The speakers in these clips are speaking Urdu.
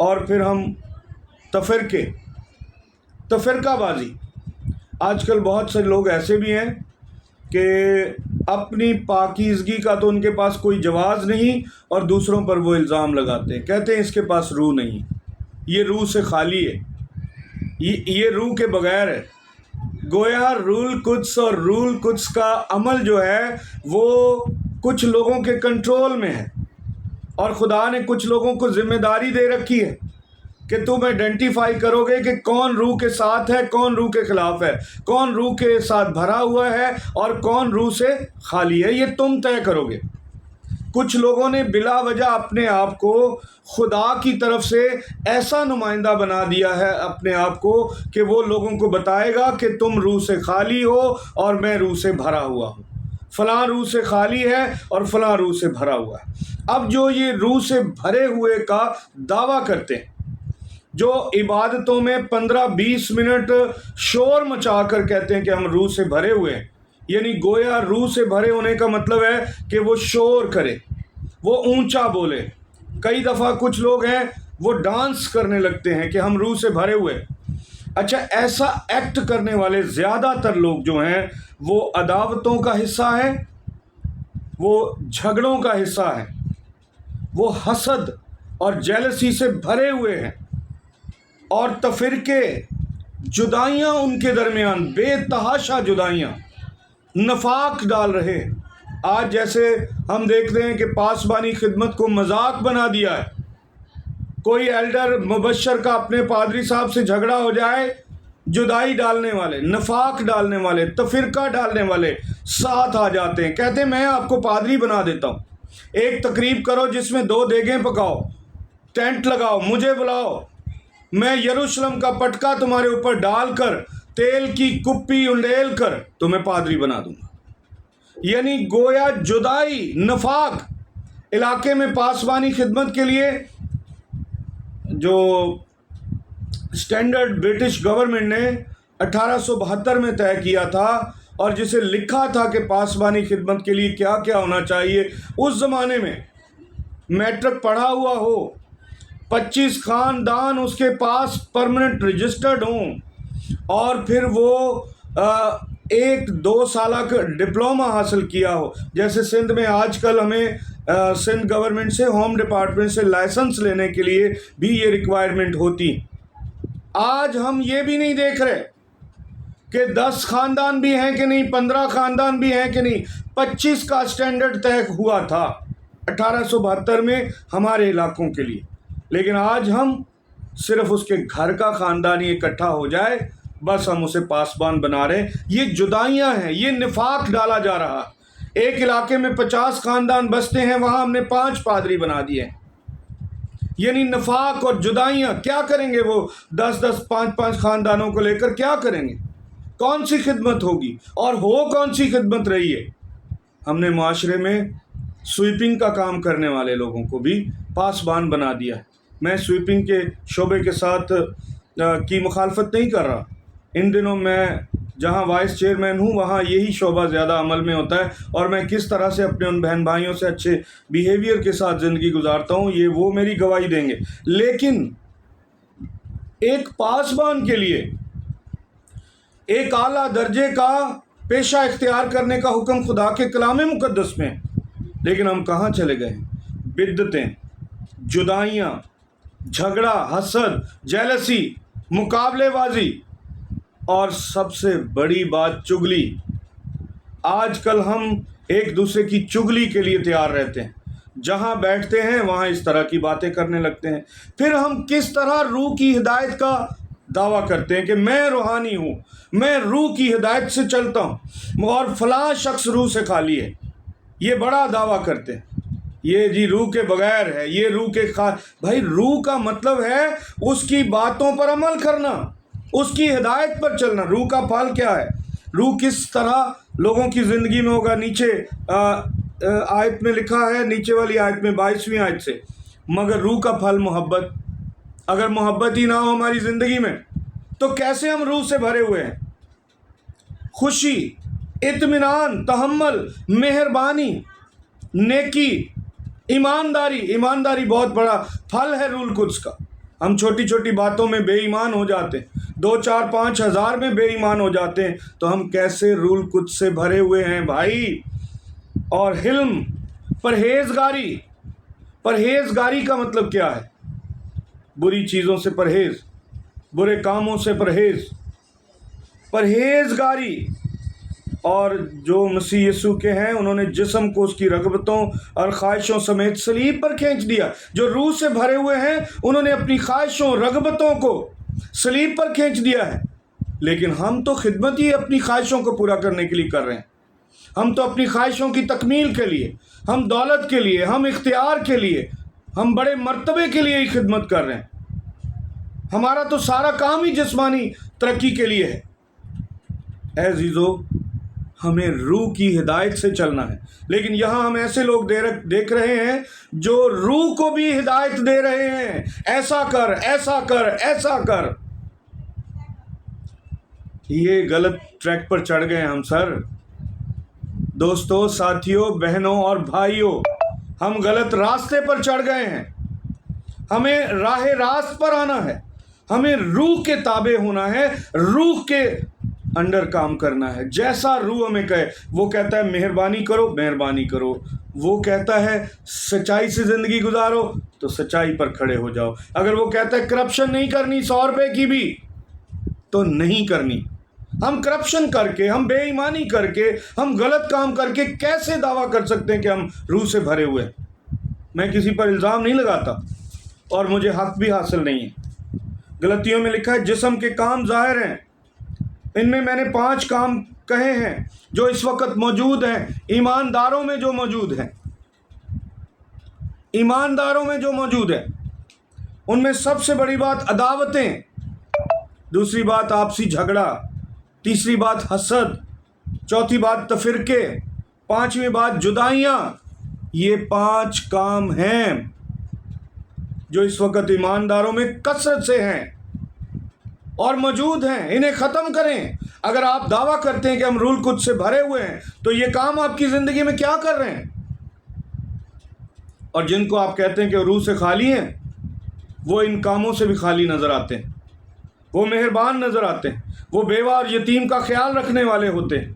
اور پھر ہم تفرقہ بازی. آج کل بہت سے لوگ ایسے بھی ہیں کہ اپنی پاکیزگی کا تو ان کے پاس کوئی جواز نہیں اور دوسروں پر وہ الزام لگاتے ہیں، کہتے ہیں اس کے پاس روح نہیں، یہ روح سے خالی ہے، یہ روح کے بغیر ہے. گویا رول قدس اور رول قدس کا عمل جو ہے وہ کچھ لوگوں کے کنٹرول میں ہے، اور خدا نے کچھ لوگوں کو ذمہ داری دے رکھی ہے کہ تم آئیڈینٹیفائی کرو گے کہ کون روح کے ساتھ ہے، کون روح کے خلاف ہے، کون روح کے ساتھ بھرا ہوا ہے اور کون روح سے خالی ہے. یہ تم طے کرو گے. کچھ لوگوں نے بلا وجہ اپنے آپ کو خدا کی طرف سے ایسا نمائندہ بنا دیا ہے اپنے آپ کو کہ وہ لوگوں کو بتائے گا کہ تم روح سے خالی ہو اور میں روح سے بھرا ہوا ہوں، فلاں روح سے خالی ہے اور فلاں روح سے بھرا ہوا ہے. اب جو یہ روح سے بھرے ہوئے کا دعویٰ کرتے ہیں، جو عبادتوں میں 15-20 منٹ شور مچا کر کہتے ہیں کہ ہم روح سے بھرے ہوئے ہیں، یعنی گویا روح سے بھرے ہونے کا مطلب ہے کہ وہ شور کرے، وہ اونچا بولے. کئی دفعہ کچھ لوگ ہیں وہ ڈانس کرنے لگتے ہیں کہ ہم روح سے بھرے ہوئے. اچھا، ایسا ایکٹ کرنے والے زیادہ تر لوگ جو ہیں وہ عداوتوں کا حصہ ہیں، وہ جھگڑوں کا حصہ ہیں، وہ حسد اور جیلسی سے بھرے ہوئے ہیں، اور تفرقے، جدائیاں ان کے درمیان، بے تحاشا جدائیاں، نفاق ڈال رہے ہیں. آج جیسے ہم دیکھتے ہیں کہ پاسبانی خدمت کو مذاق بنا دیا ہے. کوئی ایلڈر مبشر کا اپنے پادری صاحب سے جھگڑا ہو جائے، جدائی ڈالنے والے، نفاق ڈالنے والے، تفرقہ ڈالنے والے ساتھ آ جاتے ہیں، کہتے ہیں میں آپ کو پادری بنا دیتا ہوں، ایک تقریب کرو جس میں 2 دیگیں پکاؤ، ٹینٹ لگاؤ، مجھے بلاؤ، میں یروشلم کا پٹکا تمہارے اوپر ڈال کر، تیل کی کپی انڈیل کر تمہیں پادری بنا دوں گا. یعنی گویا جدائی، نفاق. علاقے میں پاسبانی خدمت کے لیے جو اسٹینڈرڈ برٹش گورنمنٹ نے 1872 میں طے کیا تھا، اور جسے لکھا تھا کہ پاسبانی خدمت کے لیے کیا کیا ہونا چاہیے، اس زمانے میں میٹرک پڑھا ہوا ہو، 25 خاندان اس کے پاس پرمننٹ رجسٹرڈ ہوں، اور پھر وہ 1-2 سالہ کا ڈپلومہ حاصل کیا ہو. جیسے سندھ میں آج کل ہمیں سندھ گورنمنٹ سے، ہوم ڈپارٹمنٹ سے لائسنس لینے کے لیے بھی یہ ریکوائرمنٹ ہوتی. آج ہم یہ بھی نہیں دیکھ رہے کہ 10 خاندان بھی ہیں کہ نہیں، 15 خاندان بھی ہیں کہ نہیں. 25 کا اسٹینڈرڈ طے ہوا تھا 1872 میں ہمارے علاقوں کے لیے، لیکن آج ہم صرف اس کے گھر کا خاندان ہی اکٹھا ہو جائے بس ہم اسے پاسبان بنا رہے ہیں. یہ جدائیاں ہیں، یہ نفاق ڈالا جا رہا. ایک علاقے میں 50 خاندان بستے ہیں، وہاں ہم نے 5 پادری بنا دیے. یعنی نفاق اور جدائیاں. کیا کریں گے وہ 10-10 5-5 خاندانوں کو لے کر؟ کیا کریں گے؟ کون سی خدمت ہوگی؟ اور ہو کون سی خدمت رہی ہے؟ ہم نے معاشرے میں سویپنگ کا کام کرنے والے لوگوں کو بھی پاسبان بنا دیا ہے. میں سویپنگ کے شعبے کے ساتھ کی مخالفت نہیں کر رہا. ان دنوں میں جہاں وائس چیئرمین ہوں وہاں یہی شعبہ زیادہ عمل میں ہوتا ہے، اور میں کس طرح سے اپنے ان بہن بھائیوں سے اچھے بیہیویئر کے ساتھ زندگی گزارتا ہوں، یہ وہ میری گواہی دیں گے. لیکن ایک پاسبان کے لیے ایک اعلیٰ درجے کا پیشہ اختیار کرنے کا حکم خدا کے کلام مقدس میں، لیکن ہم کہاں چلے گئے؟ بدعتیں، جدائیاں، جھگڑا، حسد، جیلسی، مقابلے بازی، اور سب سے بڑی بات چگلی. آج کل ہم ایک دوسرے کی چگلی کے لیے تیار رہتے ہیں. جہاں بیٹھتے ہیں وہاں اس طرح کی باتیں کرنے لگتے ہیں. پھر ہم کس طرح روح کی ہدایت کا دعویٰ کرتے ہیں کہ میں روحانی ہوں، میں روح کی ہدایت سے چلتا ہوں، اور فلاں شخص روح سے خالی ہے. یہ بڑا دعویٰ کرتے ہیں، یہ جی روح کے بغیر ہے، یہ روح کے بھائی روح کا مطلب ہے اس کی باتوں پر عمل کرنا، اس کی ہدایت پر چلنا. روح کا پھل کیا ہے؟ روح کس طرح لوگوں کی زندگی میں ہوگا؟ نیچے آیت میں لکھا ہے، نیچے والی آیت میں 22ویں آیت سے، مگر روح کا پھل محبت. اگر محبت ہی نہ ہو ہماری زندگی میں تو کیسے ہم روح سے بھرے ہوئے ہیں؟ خوشی، اطمینان، تحمل، مہربانی، نیکی، ایمانداری. ایمانداری بہت بڑا پھل ہے روح القدس کا. ہم چھوٹی چھوٹی باتوں میں بے ایمان ہو جاتے ہیں، 2 4 5 ہزار میں بے ایمان ہو جاتے ہیں، تو ہم کیسے روح القدس سے بھرے ہوئے ہیں بھائی؟ اور حلم، پرہیزگاری، پرہیزگاری کا مطلب کیا ہے؟ بری چیزوں سے پرہیز، برے کاموں سے پرہیز، پرہیزگاری۔ اور جو مسیح یسوع کے ہیں انہوں نے جسم کو اس کی رغبتوں اور خواہشوں سمیت صلیب پر کھینچ دیا۔ جو روح سے بھرے ہوئے ہیں انہوں نے اپنی خواہشوں، رغبتوں کو صلیب پر کھینچ دیا ہے۔ لیکن ہم تو خدمت ہی اپنی خواہشوں کو پورا کرنے کے لیے کر رہے ہیں، ہم تو اپنی خواہشوں کی تکمیل کے لیے، ہم دولت کے لیے، ہم اختیار کے لیے، ہم بڑے مرتبے کے لیے ہی خدمت کر رہے ہیں۔ ہمارا تو سارا کام ہی جسمانی ترقی کے لیے ہے۔ اے عزیزو، ہمیں روح کی ہدایت سے چلنا ہے، لیکن یہاں ہم ایسے لوگ دیکھ رہے ہیں جو روح کو بھی ہدایت دے رہے ہیں، ایسا کر، ایسا کر، ایسا کر۔ یہ غلط ٹریک پر چڑھ گئے ہم سر۔ دوستو، ساتھیوں، بہنوں اور بھائیوں، ہم غلط راستے پر چڑھ گئے ہیں۔ ہمیں راہ راست پر آنا ہے، ہمیں روح کے تابع ہونا ہے، روح کے انڈر کام کرنا ہے، جیسا روح ہمیں کہے۔ وہ کہتا ہے مہربانی کرو، مہربانی کرو۔ وہ کہتا ہے سچائی سے زندگی گزارو، تو سچائی پر کھڑے ہو جاؤ۔ اگر وہ کہتا ہے کرپشن نہیں کرنی 100 روپے کی بھی، تو نہیں کرنی۔ ہم کرپشن کر کے، ہم بے ایمانی کر کے، ہم غلط کام کر کے کیسے دعویٰ کر سکتے ہیں کہ ہم روح سے بھرے ہوئے ہیں؟ میں کسی پر الزام نہیں لگاتا اور مجھے حق بھی حاصل نہیں ہے۔ غلطیوں میں لکھا ہے جسم کے کام ظاہر ہیں۔ ان میں نے 5 کام کہے ہیں جو اس وقت موجود ہیں، ایمانداروں میں جو موجود ہیں، ایمانداروں میں جو موجود ہیں۔ ان میں سب سے بڑی بات عداوتیں، دوسری بات آپسی جھگڑا، تیسری بات حسد، چوتھی بات تفرقے، 5ویں بات جدائیاں۔ یہ 5 کام ہیں جو اس وقت ایمانداروں میں کثرت سے ہیں اور موجود ہیں۔ انہیں ختم کریں۔ اگر آپ دعویٰ کرتے ہیں کہ ہم روح القدس سے بھرے ہوئے ہیں، تو یہ کام آپ کی زندگی میں کیا کر رہے ہیں؟ اور جن کو آپ کہتے ہیں کہ روح سے خالی ہیں، وہ ان کاموں سے بھی خالی نظر آتے ہیں۔ وہ مہربان نظر آتے ہیں، وہ بیوہ اور یتیم کا خیال رکھنے والے ہوتے ہیں،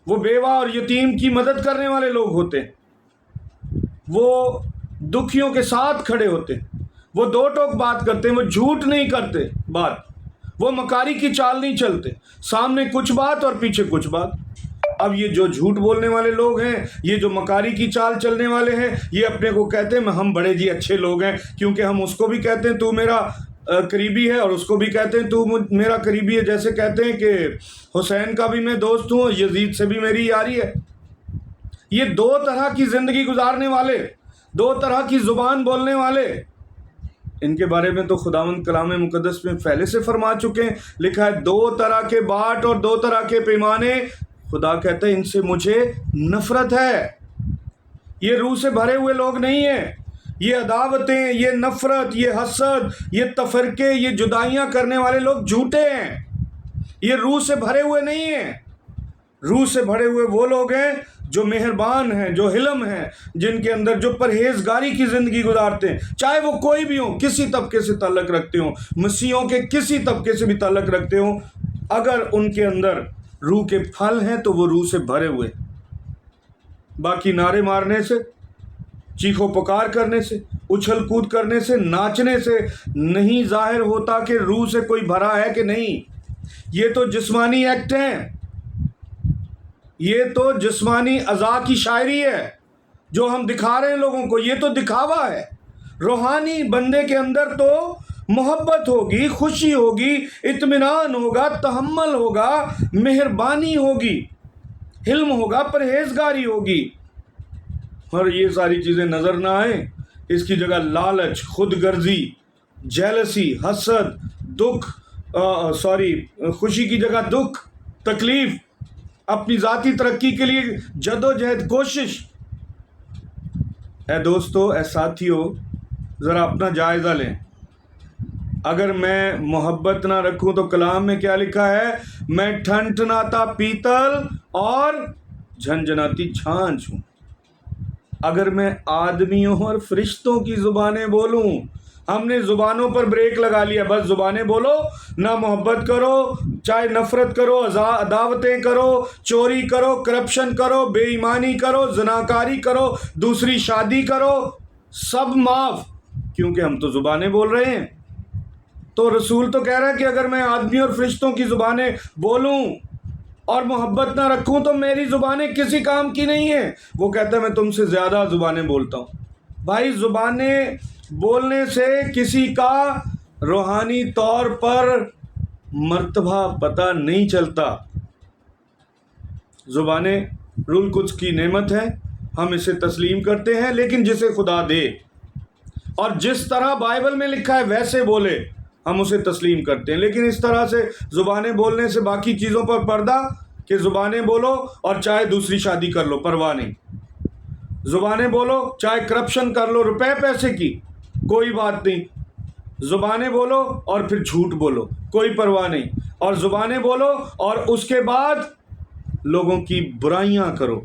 وہ بیوہ اور یتیم کی مدد کرنے والے لوگ ہوتے ہیں، وہ دکھیوں کے ساتھ کھڑے ہوتے ہیں، وہ 2 ٹوک بات کرتے ہیں، وہ جھوٹ نہیں کرتے بات، وہ مکاری کی چال نہیں چلتے، سامنے کچھ بات اور پیچھے کچھ بات۔ اب یہ جو جھوٹ بولنے والے لوگ ہیں، یہ جو مکاری کی چال چلنے والے ہیں، یہ اپنے کو کہتے ہیں ہم بڑے جی اچھے لوگ ہیں، کیونکہ ہم اس کو بھی کہتے ہیں تو میرا قریبی ہے، اور اس کو بھی کہتے ہیں تو میرا قریبی ہے۔ جیسے کہتے ہیں کہ حسین کا بھی میں دوست ہوں، یزید سے بھی میری یاری ہے۔ یہ 2 طرح کی زندگی گزارنے والے، 2 طرح کی زبان بولنے والے، ان کے بارے میں تو خداوند کلام مقدس میں پہلے سے فرما چکے ہیں۔ لکھا ہے 2 طرح کے باٹ اور 2 طرح کے پیمانے، خدا کہتا ہے ان سے مجھے نفرت ہے۔ یہ روح سے بھرے ہوئے لوگ نہیں ہیں۔ یہ عداوتیں، یہ نفرت، یہ حسد، یہ تفرقے، یہ جدائیاں کرنے والے لوگ جھوٹے ہیں۔ یہ روح سے بھرے ہوئے نہیں ہیں۔ روح سے بھرے ہوئے وہ لوگ ہیں جو مہربان ہیں، جو حلم ہیں، جن کے اندر جو پرہیزگاری کی زندگی گزارتے ہیں، چاہے وہ کوئی بھی ہوں، کسی طبقے سے تعلق رکھتے ہوں، مسیحیوں کے کسی طبقے سے بھی تعلق رکھتے ہوں، اگر ان کے اندر روح کے پھل ہیں تو وہ روح سے بھرے ہوئے۔ باقی نعرے مارنے سے، چیخو پکار کرنے سے، اچھل کود کرنے سے، ناچنے سے نہیں ظاہر ہوتا کہ روح سے کوئی بھرا ہے کہ نہیں۔ یہ تو جسمانی ایکٹ ہیں، یہ تو جسمانی اعضاء کی شاعری ہے جو ہم دکھا رہے ہیں لوگوں کو۔ یہ تو دکھاوا ہے۔ روحانی بندے کے اندر تو محبت ہوگی، خوشی ہوگی، اطمینان ہوگا، تحمل ہوگا، مہربانی ہوگی، حلم ہوگا، پرہیزگاری ہوگی، اور یہ ساری چیزیں نظر نہ آئیں۔ اس کی جگہ لالچ، خود غرضی، جیلسی، حسد، خوشی کی جگہ دکھ، تکلیف، اپنی ذاتی ترقی کے لیے جد و جہد، کوشش۔ اے دوستو، اے ساتھیو، ذرا اپنا جائزہ لیں۔ اگر میں محبت نہ رکھوں تو کلام میں کیا لکھا ہے؟ میں ٹھنٹناتا پیتل اور جھنجھناتی چھانچ ہوں۔ اگر میں آدمیوں اور فرشتوں کی زبانیں بولوں، ہم نے زبانوں پر بریک لگا لیا، بس زبانیں بولو، نہ محبت کرو، چاہے نفرت کرو، عداوتیں کرو، چوری کرو، کرپشن کرو، بے ایمانی کرو، زناکاری کرو، دوسری شادی کرو، سب معاف، کیونکہ ہم تو زبانیں بول رہے ہیں۔ تو رسول تو کہہ رہا ہے کہ اگر میں آدمی اور فرشتوں کی زبانیں بولوں اور محبت نہ رکھوں تو میری زبانیں کسی کام کی نہیں ہیں۔ وہ کہتا ہے میں تم سے زیادہ زبانیں بولتا ہوں۔ بھائی زبانیں بولنے سے کسی کا روحانی طور پر مرتبہ پتہ نہیں چلتا۔ زبانیں روح القدس کی نعمت ہے، ہم اسے تسلیم کرتے ہیں، لیکن جسے خدا دے اور جس طرح بائبل میں لکھا ہے ویسے بولے ہم اسے تسلیم کرتے ہیں۔ لیکن اس طرح سے زبانیں بولنے سے باقی چیزوں پر پردہ کہ زبانیں بولو اور چاہے دوسری شادی کر لو، پرواہ نہیں۔ زبانیں بولو چاہے کرپشن کر لو، روپے پیسے کی، کوئی بات نہیں۔ زبانیں بولو اور پھر جھوٹ بولو، کوئی پرواہ نہیں۔ اور زبانیں بولو اور اس کے بعد لوگوں کی برائیاں کرو،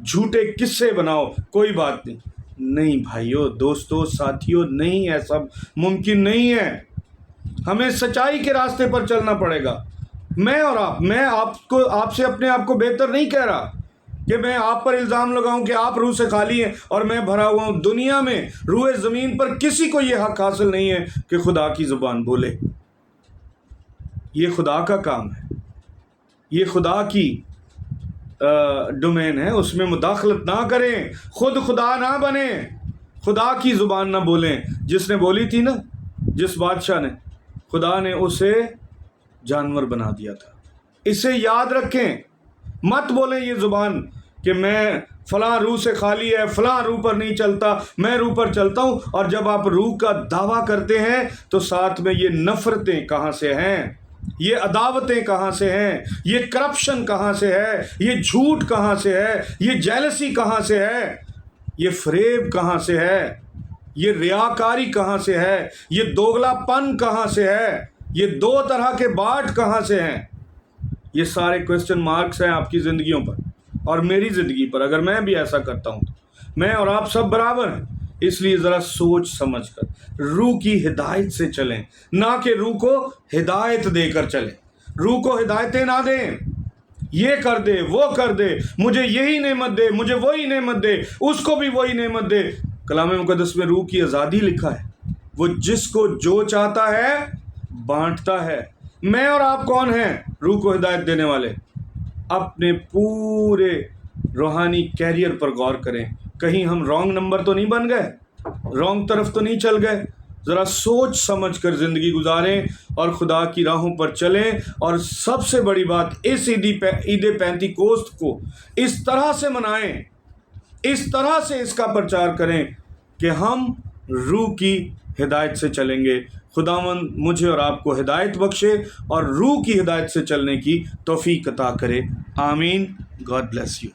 جھوٹے قصے بناؤ، کوئی بات نہیں۔ نہیں بھائیو، دوستو، ساتھیو، نہیں، ایسا ممکن نہیں ہے۔ ہمیں سچائی کے راستے پر چلنا پڑے گا۔ میں آپ سے اپنے آپ کو بہتر نہیں کہہ رہا کہ میں آپ پر الزام لگاؤں کہ آپ روح سے خالی ہیں اور میں بھرا ہوا ہوں۔ دنیا میں روح زمین پر کسی کو یہ حق حاصل نہیں ہے کہ خدا کی زبان بولے۔ یہ خدا کا کام ہے، یہ خدا کی ڈومین ہے، اس میں مداخلت نہ کریں، خود خدا نہ بنیں، خدا کی زبان نہ بولیں۔ جس نے بولی تھی نا، جس بادشاہ نے، خدا نے اسے جانور بنا دیا تھا۔ اسے یاد رکھیں، مت بولیں یہ زبان کہ میں فلاں روح سے خالی ہے، فلاں روح پر نہیں چلتا، میں روح پر چلتا ہوں۔ اور جب آپ روح کا دعویٰ کرتے ہیں تو ساتھ میں یہ نفرتیں کہاں سے ہیں، یہ عداوتیں کہاں سے ہیں، یہ کرپشن کہاں سے ہے، یہ جھوٹ کہاں سے ہے، یہ جیلسی کہاں سے ہے، یہ فریب کہاں سے ہے، یہ ریاکاری کہاں سے ہے، یہ دوگلا پن کہاں سے ہے، یہ دو طرح کے باٹ کہاں سے ہیں۔ یہ سارے کوسچن مارکس ہیں آپ کی زندگیوں پر اور میری زندگی پر۔ اگر میں بھی ایسا کرتا ہوں تو میں اور آپ سب برابر ہیں۔ اس لیے ذرا سوچ سمجھ کر روح کی ہدایت سے چلیں، نہ کہ روح کو ہدایت دے کر چلیں۔ روح کو ہدایتیں نہ دیں، یہ کر دے، وہ کر دے، مجھے یہی نعمت دے، مجھے وہی نعمت دے، اس کو بھی وہی نعمت دے۔ کلام مقدس میں روح کی آزادی لکھا ہے، وہ جس کو جو چاہتا ہے بانٹتا ہے۔ میں اور آپ کون ہیں روح کو ہدایت دینے والے؟ اپنے پورے روحانی کیریئر پر غور کریں، کہیں ہم رانگ نمبر تو نہیں بن گئے، رانگ طرف تو نہیں چل گئے۔ ذرا سوچ سمجھ کر زندگی گزاریں اور خدا کی راہوں پر چلیں۔ اور سب سے بڑی بات، اس عید پینتیکوست کو اس طرح سے منائیں، اس طرح سے اس کا پرچار کریں کہ ہم روح کی ہدایت سے چلیں گے۔ خداوند مجھے اور آپ کو ہدایت بخشے اور روح کی ہدایت سے چلنے کی توفیق عطا کرے۔ آمین۔ God bless you.